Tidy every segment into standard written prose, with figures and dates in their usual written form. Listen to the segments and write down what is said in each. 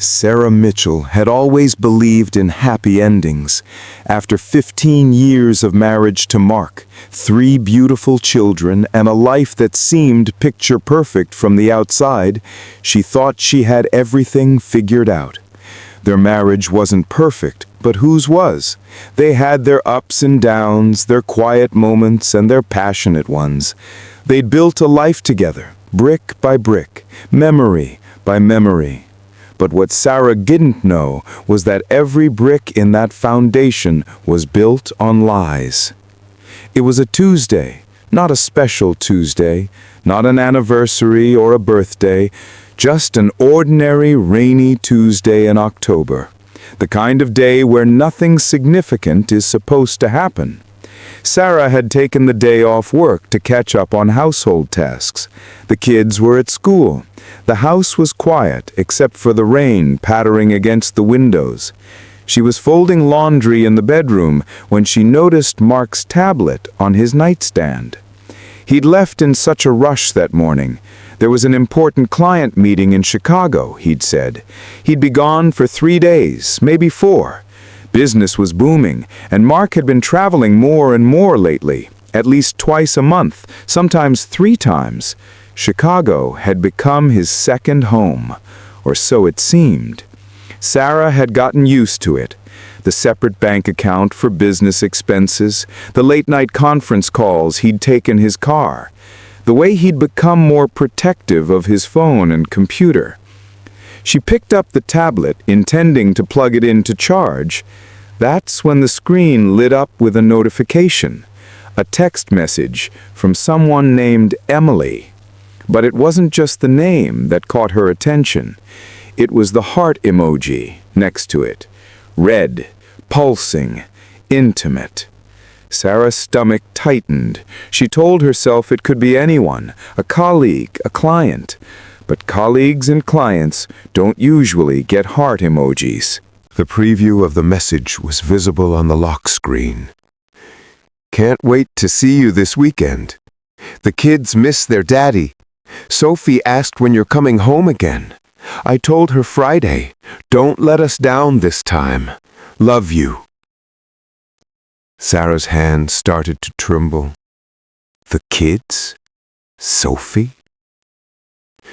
Sarah Mitchell had always believed in happy endings. After 15 years of marriage to Mark, 3 beautiful children, and a life that seemed picture perfect from the outside, she thought she had everything figured out. Their marriage wasn't perfect, but whose was? They had their ups and downs, their quiet moments, and their passionate ones. They'd built a life together, brick by brick, memory by memory. But what Sarah didn't know was that every brick in that foundation was built on lies. It was a Tuesday, not a special Tuesday, not an anniversary or a birthday, just an ordinary rainy Tuesday in October, the kind of day where nothing significant is supposed to happen. Sarah had taken the day off work to catch up on household tasks. The kids were at school. The house was quiet except for the rain pattering against the windows. She was folding laundry in the bedroom when she noticed Mark's tablet on his nightstand. He'd left in such a rush that morning. There was an important client meeting in Chicago, he'd said. He'd be gone for 3 days, maybe 4. Business was booming, and Mark had been traveling more and more lately, at least twice a month, sometimes 3 times. Chicago had become his second home, or so it seemed. Sarah had gotten used to it. The separate bank account for business expenses, the late-night conference calls he'd taken his car, the way he'd become more protective of his phone and computer. She picked up the tablet, intending to plug it in to charge. That's when the screen lit up with a notification, a text message from someone named Emily. But it wasn't just the name that caught her attention. It was the heart emoji next to it. Red, pulsing, intimate. Sarah's stomach tightened. She told herself it could be anyone, a colleague, a client. But colleagues and clients don't usually get heart emojis. The preview of the message was visible on the lock screen. Can't wait to see you this weekend. The kids miss their daddy. Sophie asked when you're coming home again. I told her Friday. Don't let us down this time. Love you. Sarah's hand started to tremble. The kids? Sophie?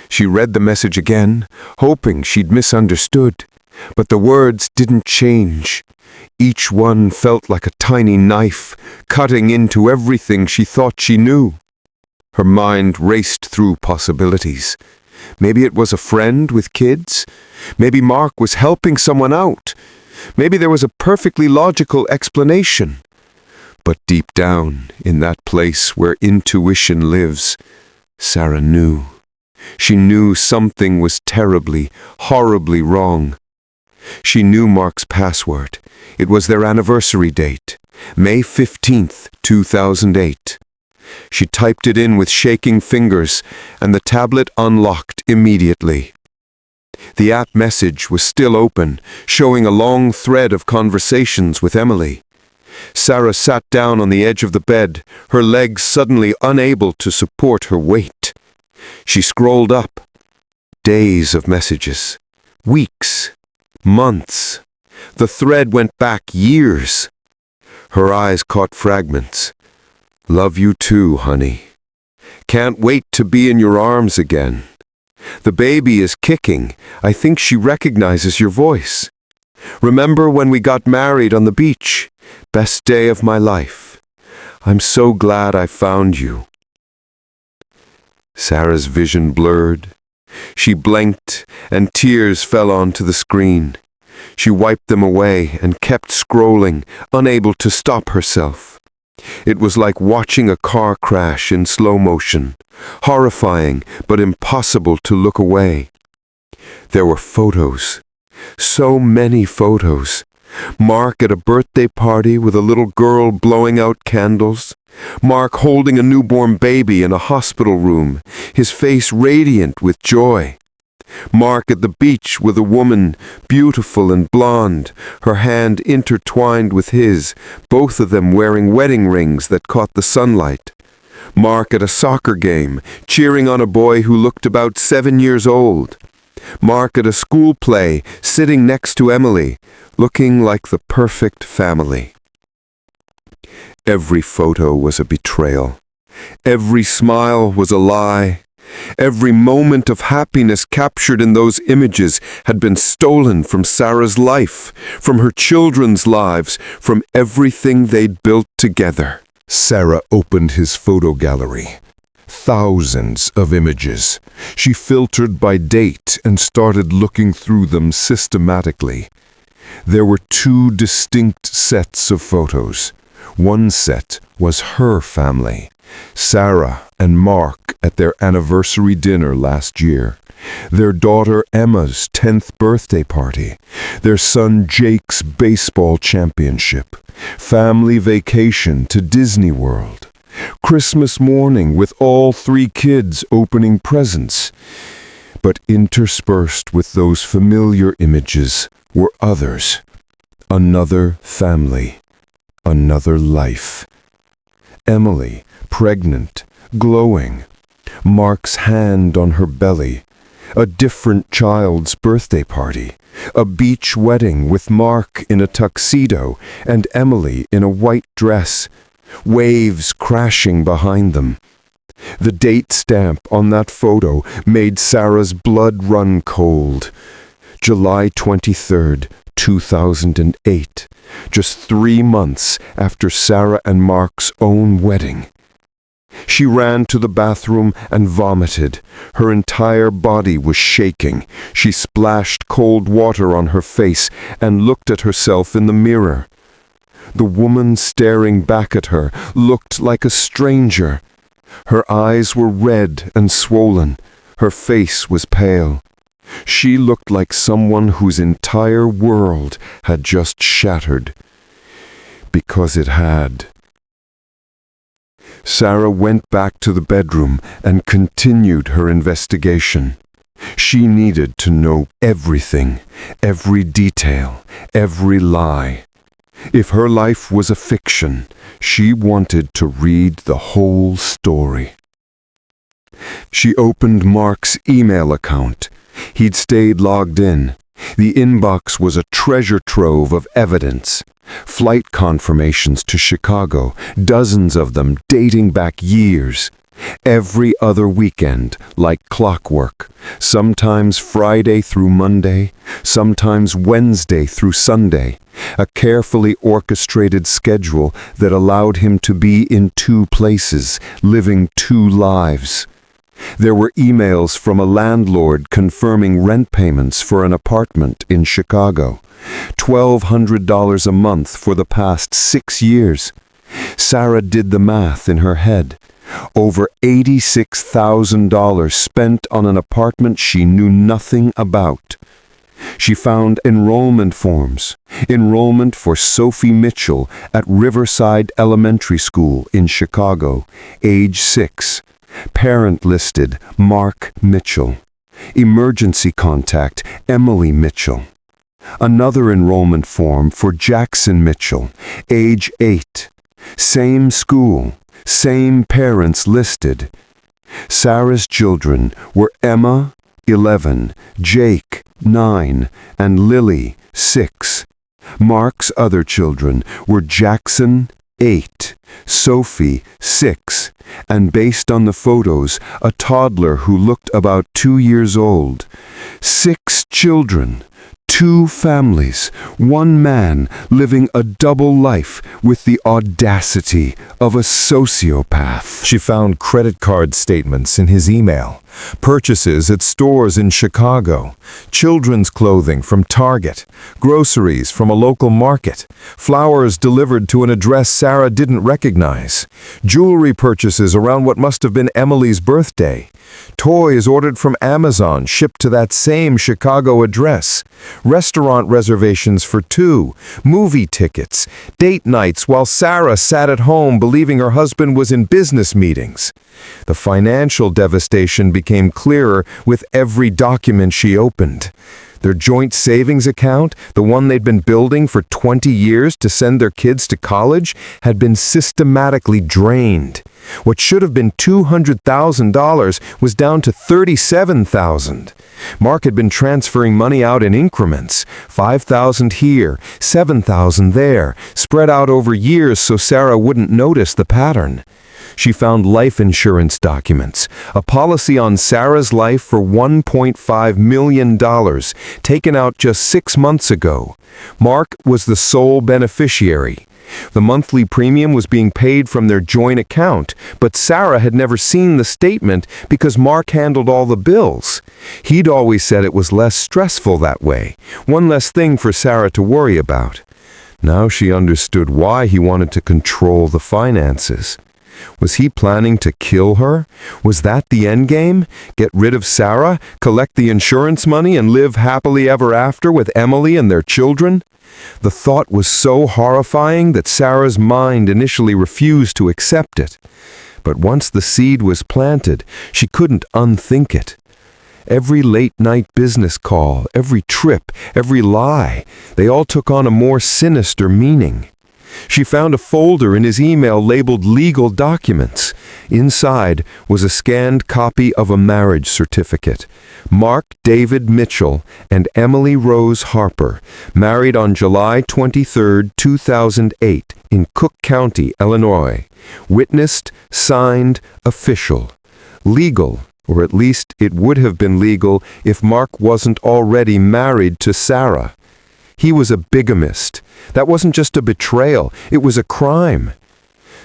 She read the message again, hoping she'd misunderstood. But the words didn't change. Each one felt like a tiny knife, cutting into everything she thought she knew. Her mind raced through possibilities. Maybe it was a friend with kids. Maybe Mark was helping someone out. Maybe there was a perfectly logical explanation. But deep down, in that place where intuition lives, Sarah knew. She knew something was terribly, horribly wrong. She knew Mark's password. It was their anniversary date, May 15th, 2008. She typed it in with shaking fingers, and the tablet unlocked immediately. The app message was still open, showing a long thread of conversations with Emily. Sarah sat down on the edge of the bed, her legs suddenly unable to support her weight. She scrolled up. Days of messages. Weeks. Months. The thread went back years. Her eyes caught fragments. Love you too, honey. Can't wait to be in your arms again. The baby is kicking. I think she recognizes your voice. Remember when we got married on the beach? Best day of my life. I'm so glad I found you. Sarah's vision blurred. She blinked, and tears fell onto the screen. She wiped them away and kept scrolling, unable to stop herself. It was like watching a car crash in slow motion, horrifying but impossible to look away. There were photos. So many photos. Mark at a birthday party with a little girl blowing out candles. Mark holding a newborn baby in a hospital room, his face radiant with joy. Mark at the beach with a woman, beautiful and blonde, her hand intertwined with his, both of them wearing wedding rings that caught the sunlight. Mark at a soccer game, cheering on a boy who looked about 7 years old. Mark at a school play, sitting next to Emily, looking like the perfect family. Every photo was a betrayal. Every smile was a lie. Every moment of happiness captured in those images had been stolen from Sarah's life, from her children's lives, from everything they'd built together. Sarah opened his photo gallery. Thousands of images. She filtered by date and started looking through them systematically. There were two distinct sets of photos. One set was her family, Sarah and Mark at their anniversary dinner last year, their daughter Emma's 10th birthday party, their son Jake's baseball championship, family vacation to Disney World, Christmas morning with all three kids opening presents. But interspersed with those familiar images were others. Another family. Another life. Emily, pregnant, glowing. Mark's hand on her belly. A different child's birthday party. A beach wedding with Mark in a tuxedo and Emily in a white dress. Waves crashing behind them. The date stamp on that photo made Sarah's blood run cold. July 23rd, 2008, just 3 months after Sarah and Mark's own wedding. She ran to the bathroom and vomited. Her entire body was shaking. She splashed cold water on her face and looked at herself in the mirror. The woman staring back at her looked like a stranger. Her eyes were red and swollen. Her face was pale. She looked like someone whose entire world had just shattered. Because it had. Sarah went back to the bedroom and continued her investigation. She needed to know everything, every detail, every lie. If her life was a fiction, she wanted to read the whole story. She opened Mark's email account. He'd stayed logged in. The inbox was a treasure trove of evidence. Flight confirmations to Chicago, dozens of them dating back years. Every other weekend, like clockwork. Sometimes Friday through Monday, sometimes Wednesday through Sunday. A carefully orchestrated schedule that allowed him to be in 2 places, living 2 lives. There were emails from a landlord confirming rent payments for an apartment in Chicago. $1,200 a month for the past 6 years. Sarah did the math in her head. Over $86,000 spent on an apartment she knew nothing about. She found enrollment forms. Enrollment for Sophie Mitchell at Riverside Elementary School in Chicago, age 6. Parent listed Mark Mitchell. Emergency contact Emily Mitchell. Another enrollment form for Jackson Mitchell, age 8. Same school, same parents listed. Sarah's children were Emma, 11, Jake, 9, and Lily, 6. Mark's other children were Jackson, 8, Sophie, 6, and based on the photos, a toddler who looked about 2 years old. 6 children, 2 families, 1 man living a double life with the audacity of a sociopath. She found credit card statements in his email, purchases at stores in Chicago, children's clothing from Target, groceries from a local market, flowers delivered to an address Sarah didn't recognize, jewelry purchases around what must have been Emily's birthday, toys ordered from Amazon shipped to that same Chicago address, restaurant reservations for 2, movie tickets, date nights while Sarah sat at home believing her husband was in business meetings. The financial devastation became clearer with every document she opened. Their joint savings account, the one they'd been building for 20 years to send their kids to college, had been systematically drained. What should have been $200,000 was down to $37,000. Mark had been transferring money out in increments, $5,000 here, $7,000 there, spread out over years so Sarah wouldn't notice the pattern. She found life insurance documents, a policy on Sarah's life for $1.5 million, taken out just 6 months ago. Mark was the sole beneficiary. The monthly premium was being paid from their joint account, but Sarah had never seen the statement because Mark handled all the bills. He'd always said it was less stressful that way, one less thing for Sarah to worry about. Now she understood why he wanted to control the finances. Was he planning to kill her? Was that the endgame? Get rid of Sarah, collect the insurance money, and live happily ever after with Emily and their children? The thought was so horrifying that Sarah's mind initially refused to accept it. But once the seed was planted, she couldn't unthink it. Every late-night business call, every trip, every lie, they all took on a more sinister meaning. She found a folder in his email labeled Legal Documents. Inside was a scanned copy of a marriage certificate. Mark David Mitchell and Emily Rose Harper, married on July 23, 2008, in Cook County, Illinois. Witnessed, signed, official. Legal, or at least it would have been legal if Mark wasn't already married to Sarah. He was a bigamist. That wasn't just a betrayal, it was a crime.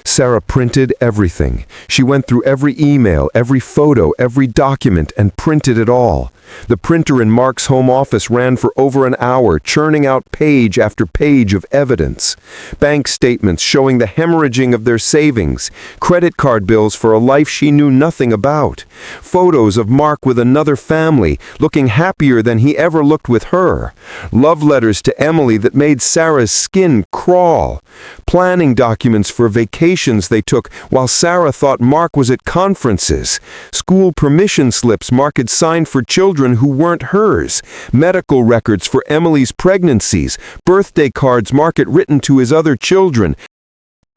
Sarah printed everything. She went through every email, every photo, every document, and printed it all. The printer in Mark's home office ran for over an hour, churning out page after page of evidence. Bank statements showing the hemorrhaging of their savings, credit card bills for a life she knew nothing about, photos of Mark with another family, looking happier than he ever looked with her, love letters to Emily that made Sarah's skin crawl, planning documents for vacations they took while Sarah thought Mark was at conferences, school permission slips Mark had signed for children who weren't hers, medical records for Emily's pregnancies, birthday cards Mark had written to his other children.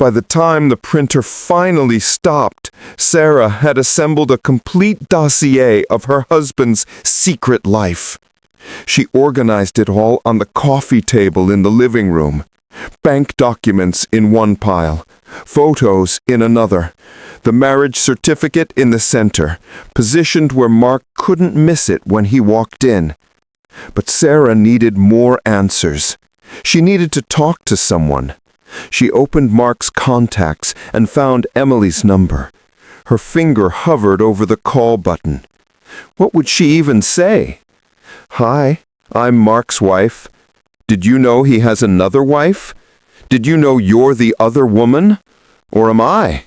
By the time the printer finally stopped, Sarah had assembled a complete dossier of her husband's secret life. She organized it all on the coffee table in the living room. Bank documents in one pile, photos in another, the marriage certificate in the center, positioned where Mark couldn't miss it when he walked in. But Sarah needed more answers. She needed to talk to someone. She opened Mark's contacts and found Emily's number. Her finger hovered over the call button. What would she even say? "Hi, I'm Mark's wife. Did you know he has another wife? Did you know you're the other woman? Or am I?"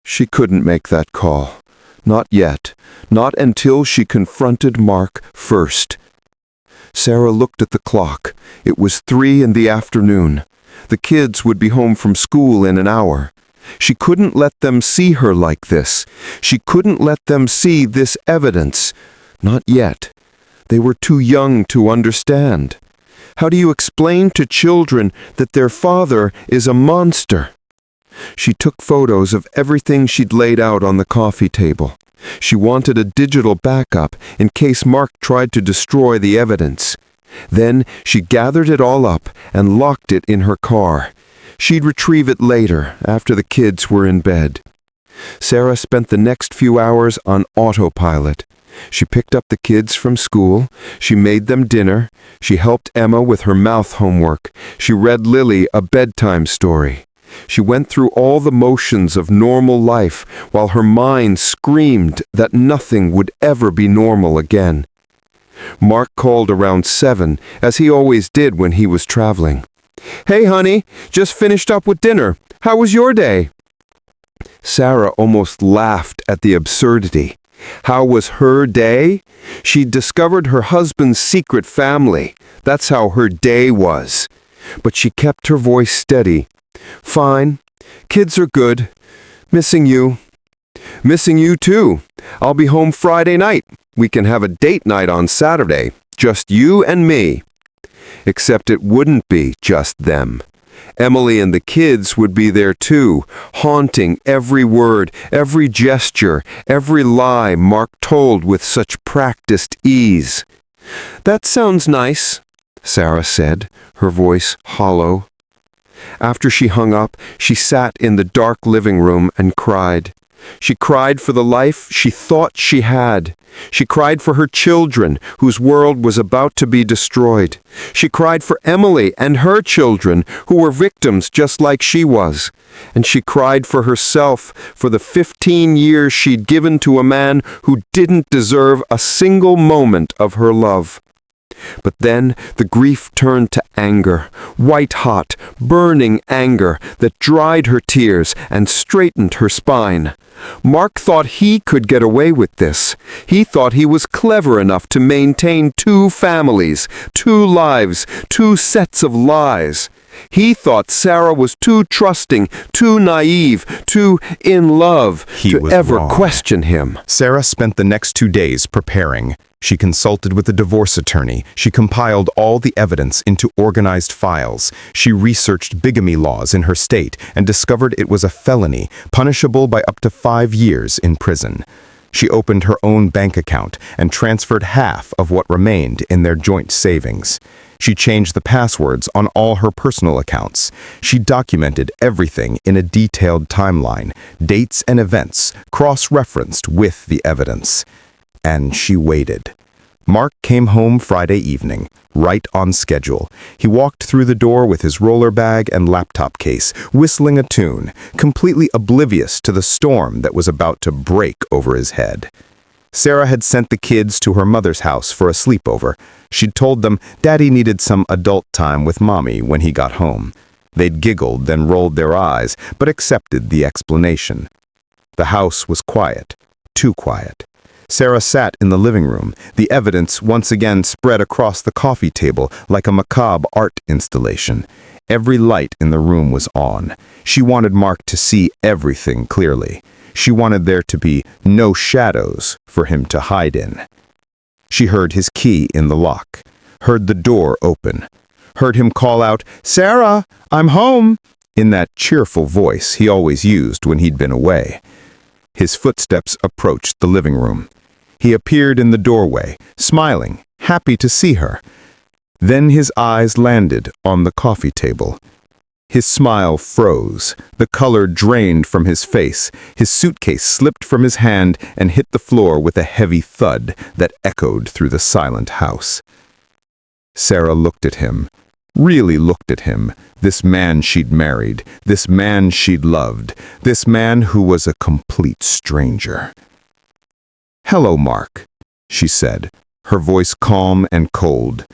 She couldn't make that call. Not yet. Not until she confronted Mark first. Sarah looked at the clock. It was 3 in the afternoon. The kids would be home from school in an hour. She couldn't let them see her like this. She couldn't let them see this evidence. Not yet. They were too young to understand. How do you explain to children that their father is a monster? She took photos of everything she'd laid out on the coffee table. She wanted a digital backup in case Mark tried to destroy the evidence. Then she gathered it all up and locked it in her car. She'd retrieve it later, after the kids were in bed. Sarah spent the next few hours on autopilot. She picked up the kids from school. She made them dinner. She helped Emma with her math homework. She read Lily a bedtime story. She went through all the motions of normal life while her mind screamed that nothing would ever be normal again. Mark called around 7, as he always did when he was traveling. "Hey, honey, just finished up with dinner. How was your day?" Sarah almost laughed at the absurdity. How was her day? She'd discovered her husband's secret family. That's how her day was. But she kept her voice steady. "Fine. Kids are good. Missing you. Missing you too. I'll be home Friday night. We can have a date night on Saturday. Just you and me. Except it wouldn't be just them. Emily and the kids would be there too, haunting every word, every gesture, every lie Mark told with such practiced ease. "That sounds nice," Sarah said, her voice hollow. After she hung up, she sat in the dark living room and cried. She cried for the life she thought she had. She cried for her children, whose world was about to be destroyed. She cried for Emily and her children, who were victims just like she was. And she cried for herself, for the 15 years she'd given to a man who didn't deserve a single moment of her love. But then the grief turned to anger, white-hot, burning anger that dried her tears and straightened her spine. Mark thought he could get away with this. He thought he was clever enough to maintain 2 families, 2 lives, 2 sets of lies. He thought Sarah was too trusting, too naive, too in love to ever question him. Sarah spent the next 2 days preparing. She consulted with a divorce attorney. She compiled all the evidence into organized files. She researched bigamy laws in her state and discovered it was a felony, punishable by up to 5 years in prison. She opened her own bank account and transferred half of what remained in their joint savings. She changed the passwords on all her personal accounts. She documented everything in a detailed timeline, dates and events, cross-referenced with the evidence. And she waited. Mark came home Friday evening, right on schedule. He walked through the door with his roller bag and laptop case, whistling a tune, completely oblivious to the storm that was about to break over his head. Sarah had sent the kids to her mother's house for a sleepover. She'd told them Daddy needed some adult time with Mommy when he got home. They'd giggled, then rolled their eyes, but accepted the explanation. The house was quiet, too quiet. Sarah sat in the living room, the evidence once again spread across the coffee table like a macabre art installation. Every light in the room was on. She wanted Mark to see everything clearly. She wanted there to be no shadows for him to hide in. She heard his key in the lock, heard the door open, heard him call out, "Sarah, I'm home," in that cheerful voice he always used when he'd been away. His footsteps approached the living room. He appeared in the doorway, smiling, happy to see her. Then his eyes landed on the coffee table. His smile froze, the color drained from his face, his suitcase slipped from his hand and hit the floor with a heavy thud that echoed through the silent house. Sarah looked at him, really looked at him, this man she'd married, this man she'd loved, this man who was a complete stranger. "Hello, Mark," she said, her voice calm and cold.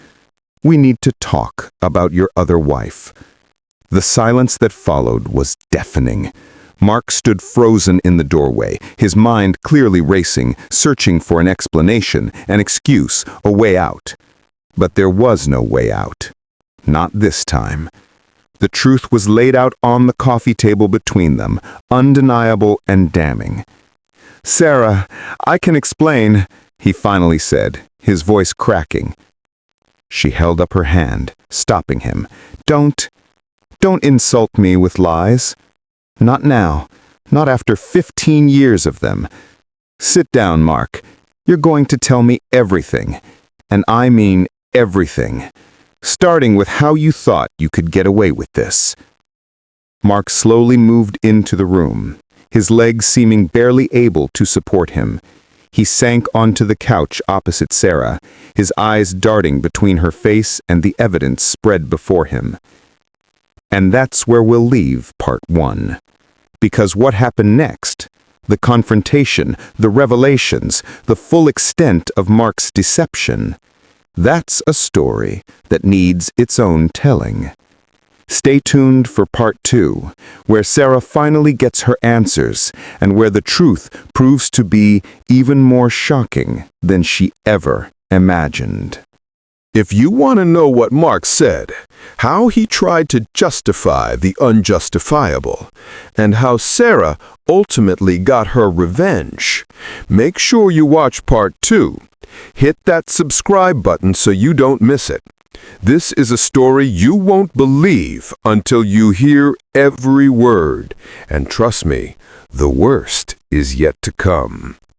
"We need to talk about your other wife." The silence that followed was deafening. Mark stood frozen in the doorway, his mind clearly racing, searching for an explanation, an excuse, a way out. But there was no way out. Not this time. The truth was laid out on the coffee table between them, undeniable and damning. "Sarah, I can explain," he finally said, his voice cracking. She held up her hand, stopping him. Don't insult me with lies. Not now. Not after 15 years of them. Sit down, Mark. You're going to tell me everything. And I mean everything. Starting with how you thought you could get away with this." Mark slowly moved into the room, his legs seeming barely able to support him. He sank onto the couch opposite Sarah, his eyes darting between her face and the evidence spread before him. And that's where we'll leave part 1. Because what happened next, the confrontation, the revelations, the full extent of Mark's deception, that's a story that needs its own telling. Stay tuned for part 2, where Sarah finally gets her answers and where the truth proves to be even more shocking than she ever imagined. If you want to know what Mark said, how he tried to justify the unjustifiable, and how Sarah ultimately got her revenge, make sure you watch part 2. Hit that subscribe button so you don't miss it. This is a story you won't believe until you hear every word. And trust me, the worst is yet to come.